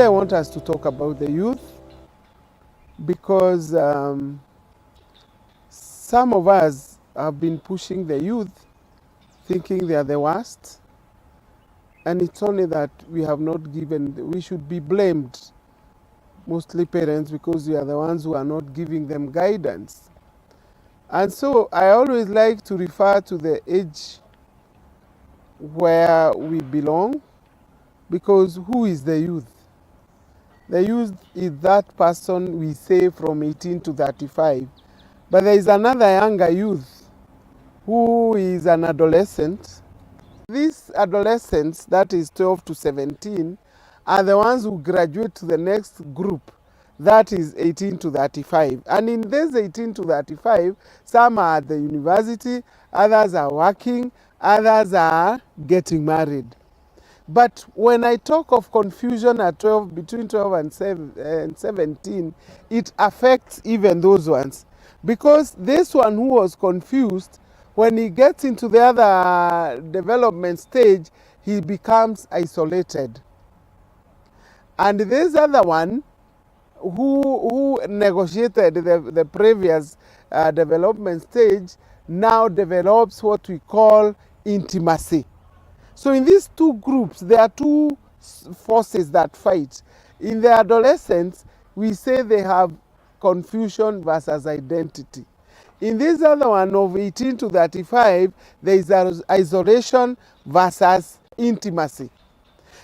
Today I want us to talk about the youth because some of us have been pushing the youth thinking they are the worst, and it's only that we have not given, we should be blamed, mostly parents, because we are the ones who are not giving them guidance. And so I always like to refer to the age where we belong, because who is the youth? The youth is that person we say from 18 to 35. But there is another younger youth who is an adolescent. These adolescents, that is 12 to 17, are the ones who graduate to the next group, that is 18 to 35. And in this 18 to 35, some are at the university, others are working, others are getting married. But when I talk of confusion at 12, between 12 and 17, it affects even those ones. Because this one who was confused, when he gets into the other development stage, he becomes isolated. And this other one, who negotiated the previous development stage, now develops what we call intimacy. So in these two groups, there are two forces that fight. In the adolescents, we say they have confusion versus identity. In this other one of 18 to 35, there is isolation versus intimacy.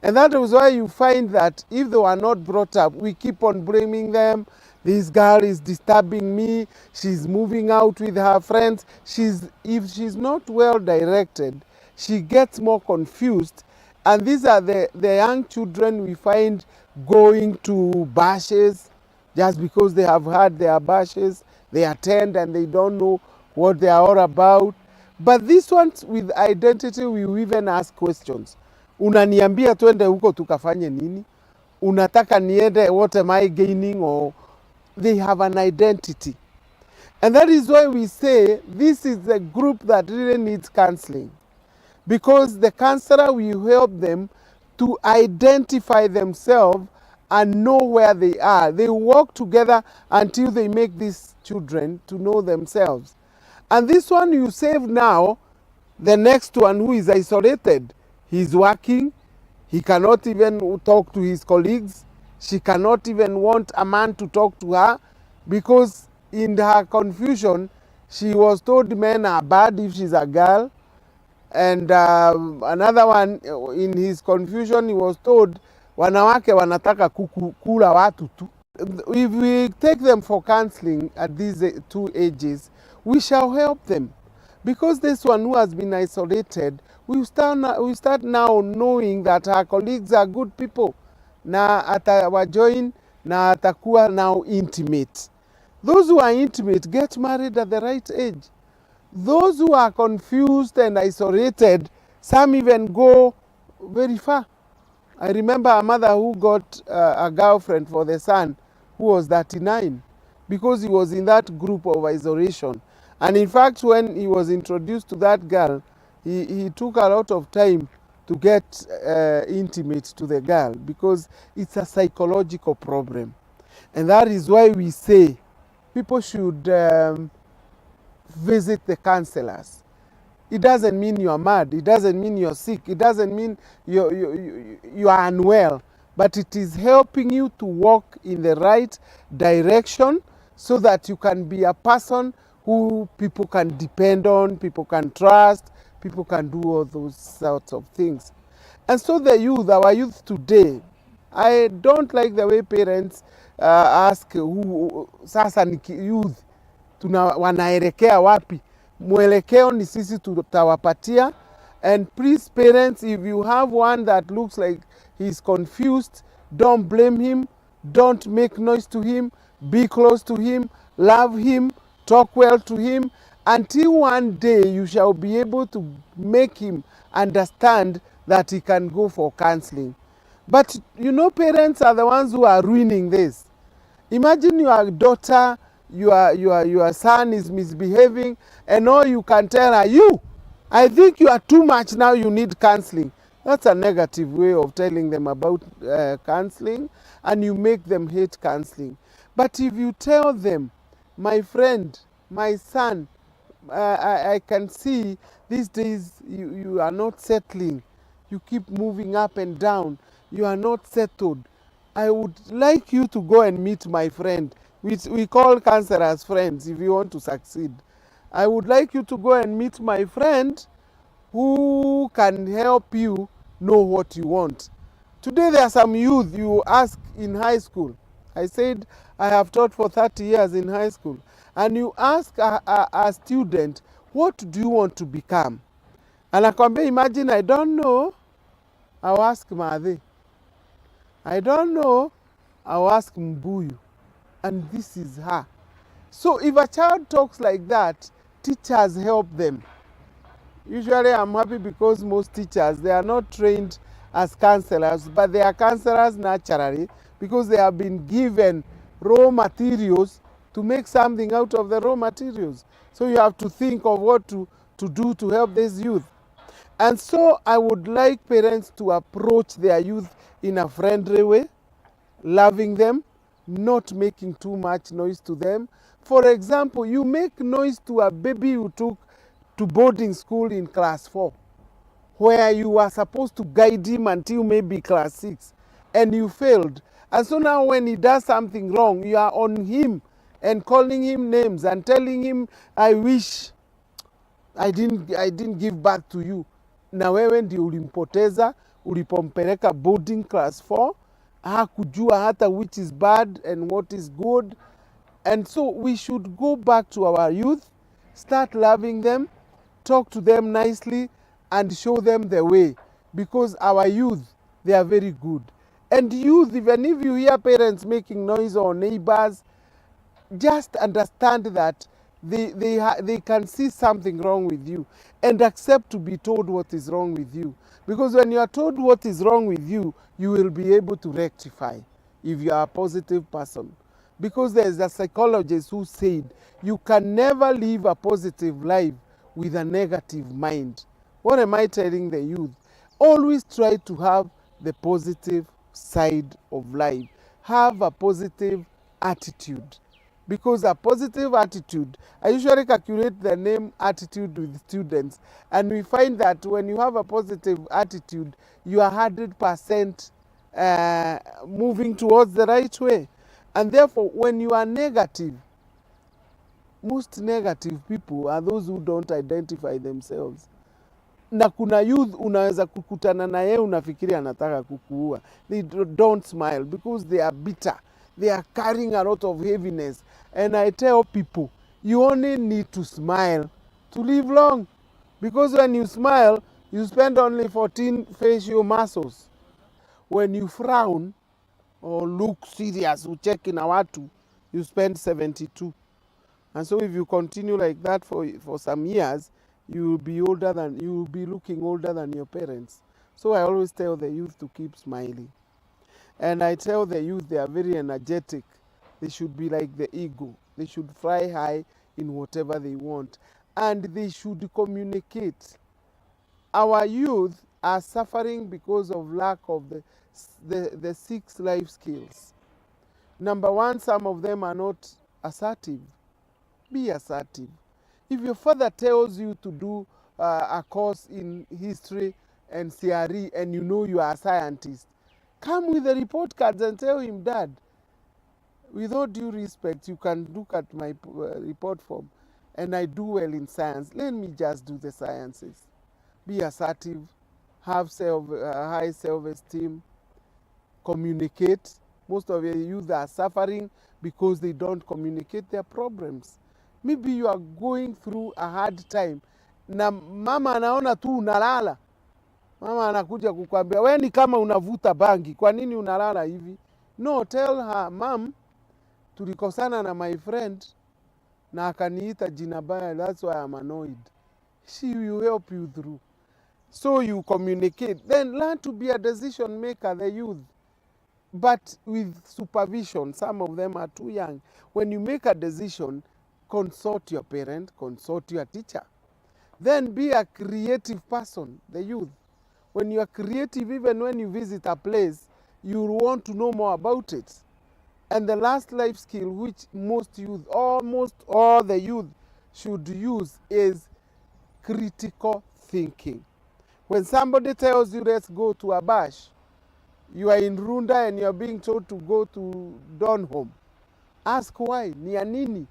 And that is why you find that if they were not brought up, we keep on blaming them. This girl is disturbing me. She's moving out with her friends. If she's not well directed, she gets more confused. And these are the young children we find going to bashes just because they have had their bashes. They attend and they don't know what they are all about. But these ones with identity, we even ask questions. Unaniambia twende huko tukafanye nini? Unataka niende, what am I gaining? Or they have an identity. And that is why we say this is a group that really needs counseling. Because the counselor will help them to identify themselves and know where they are. They work together until they make these children to know themselves. And this one you save now, the next one who is isolated, he's working, he cannot even talk to his colleagues, she cannot even want a man to talk to her, because in her confusion, she was told men are bad if she's a girl. And another one, in his confusion, he was told, wanawake wanataka kula watu tu. If we take them for counseling at these two ages, we shall help them. Because this one who has been isolated, we start now knowing that her colleagues are good people. Na atawajoin, na atakuwa now intimate. Those who are intimate get married at the right age. Those who are confused and isolated, some even go very far. I remember a mother who got a girlfriend for the son who was 39 because he was in that group of isolation. And in fact, when he was introduced to that girl, he took a lot of time to get intimate to the girl because it's a psychological problem. And that is why we say people should visit the counselors. It doesn't mean you are mad. It doesn't mean you're sick. It doesn't mean you are unwell. But it is helping you to walk in the right direction so that you can be a person who people can depend on, people can trust, people can do all those sorts of things. And so the youth, our youth today, I don't like the way parents ask who sasa ni youth wanaelekea wapi. Mwelekeo ni sisi tutawapatia. And please parents, if you have one that looks like he's confused, don't blame him, don't make noise to him, be close to him, love him, talk well to him, until one day you shall be able to make him understand that he can go for counseling. But you know, parents are the ones who are ruining this. Imagine your daughter, your son is misbehaving, and all you can tell her, I think you are too much now, you need counseling. That's a negative way of telling them about counseling, and you make them hate counseling. But if you tell them, my friend, my son, I can see these days you are not settling. You keep moving up and down. You are not settled. I would like you to go and meet my friend. We call counselors friends if you want to succeed. I would like you to go and meet my friend who can help you know what you want. Today there are some youth you ask in high school. I said I have taught for 30 years in high school. And you ask a student, what do you want to become? And Anakwambia, imagine, I don't know. I'll ask Madhe. I don't know. I'll ask Mbuyu. And this is her. So if a child talks like that, teachers help them. Usually I'm happy because most teachers, they are not trained as counselors, but they are counselors naturally because they have been given raw materials to make something out of the raw materials. So you have to think of what to do to help this youth. And so I would like parents to approach their youth in a friendly way, loving them, not making too much noise to them. For example, you make noise to a baby you took to boarding school in class 4, where you are supposed to guide him until maybe class 6, and you failed. And so now when he does something wrong, you are on him and calling him names and telling him, I wish I didn't give back to you. Na wewe ndio ulimpoteza, ulipompeleka boarding class 4, hakujua hata which is bad and what is good. And so we should go back to our youth, start loving them, talk to them nicely, and show them the way. Because our youth, they are very good. And youth, even if you hear parents making noise or neighbors, just understand that they can see something wrong with you and accept to be told what is wrong with you. Because when you are told what is wrong with you, you will be able to rectify if you are a positive person. Because there is a psychologist who said you can never live a positive life with a negative mind. What am I telling the youth? Always try to have the positive side of life. Have a positive attitude. Because a positive attitude, I usually calculate the name attitude with students, and we find that when you have a positive attitude, you are 100% moving towards the right way. And therefore, when you are negative, most negative people are those who don't identify themselves. Na kuna youth unaweza kukutana na yeye unafikiri anataka kukuua. They don't smile because they are bitter. They are carrying a lot of heaviness. And I tell people, you only need to smile to live long. Because when you smile, you spend only 14 facial muscles. When you frown or look serious, ucheki na watu, you spend 72. And so if you continue like that for some years, you will be looking older than your parents. So I always tell the youth to keep smiling. And I tell the youth they are very energetic. They should be like the eagle. They should fly high in whatever they want. And they should communicate. Our youth are suffering because of lack of the 6 life skills. Number 1, some of them are not assertive. Be assertive. If your father tells you to do a course in history and CRE and you know you are a scientist, come with the report cards and tell him, Dad, with all due respect, you can look at my report form and I do well in science. Let me just do the sciences. Be assertive, have high self-esteem, communicate. Most of your youth are suffering because they don't communicate their problems. Maybe you are going through a hard time na mama anaona tu unalala. Mama anakuja kukwambia, wewe ni kama unavuta bangi, kwa nini unalala hivi? No, tell her, Mom, tulikosana na my friend na akaniita jina baya, that's why I'm annoyed. She will help you through. So you communicate. Then learn to be a decision maker, the youth. But with supervision. Some of them are too young. When you make a decision, consult your parent, consult your teacher. Then be a creative person, the youth. When you are creative, even when you visit a place, you want to know more about it. And the last life skill which most youth, almost all the youth should use is critical thinking. When somebody tells you, let's go to a bash, you are in Runda and you are being told to go to Donholm. Ask why, ni ya nini?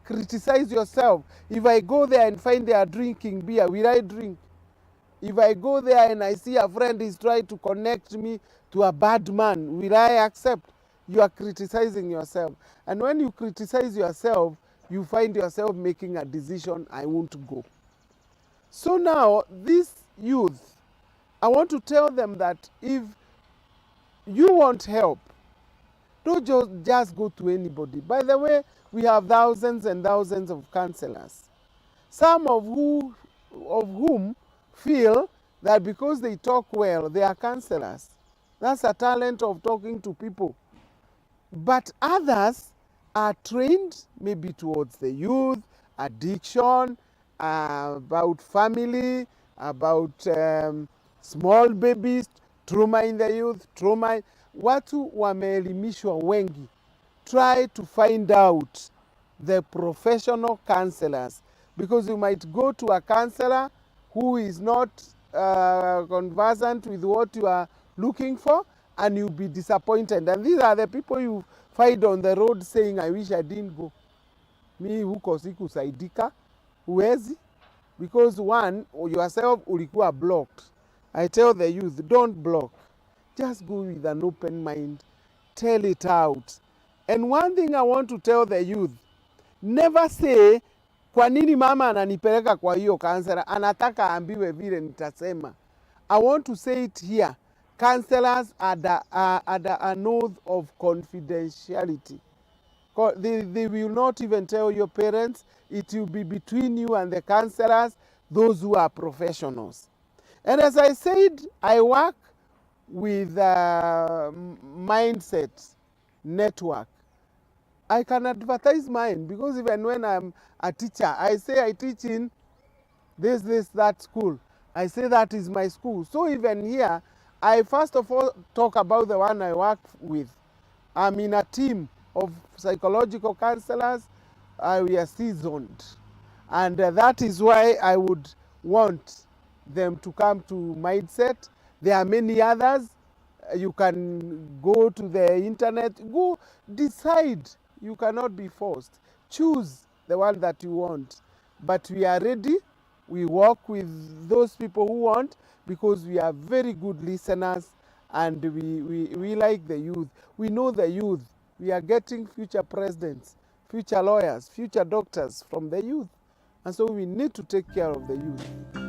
Criticize yourself. If I go there and find they are drinking beer, will I drink? If I go there and I see a friend is trying to connect me to a bad man, will I accept? You are criticizing yourself. And when you criticize yourself, you find yourself making a decision, I won't go. So now, these youth, I want to tell them that if you want help, don't just go to anybody. By the way, we have thousands and thousands of counselors. Some of whom feel that because they talk well, they are counselors. That's a talent of talking to people. But others are trained maybe towards the youth, addiction, about family, about small babies, trauma in the youth, trauma. Watu wameelimishwa wengi. Try to find out the professional counselors, because you might go to a counselor who is not conversant with what you are looking for, and you'll be disappointed. And these are the people you find on the road saying, I wish I didn't go. Mi huko sikusaidika, huwezi, because one, yourself ulikuwa blocked. I tell the youth, don't block. Just go with an open mind. Tell it out. And one thing I want to tell the youth, never say, kwa nini mama ananipeleka kwa hiyo counselor, anataka aambiwe vile nitasema. I want to say it here. Counselors are an oath of confidentiality. They will not even tell your parents. It will be between you and the counselors, those who are professionals. And as I said, I work with Mindset Network. I can advertise mine, because even when I'm a teacher, I say I teach in this, that school. I say that is my school. So even here, I first of all talk about the one I work with. I'm in a team of psychological counselors. We are seasoned. And that is why I would want them to come to Mindset. There are many others. You can go to the internet. Go decide. You cannot be forced. Choose the one that you want. But we are ready. We work with those people who want, because we are very good listeners, and we like the youth. We know the youth. We are getting future presidents, future lawyers, future doctors from the youth. And so we need to take care of the youth.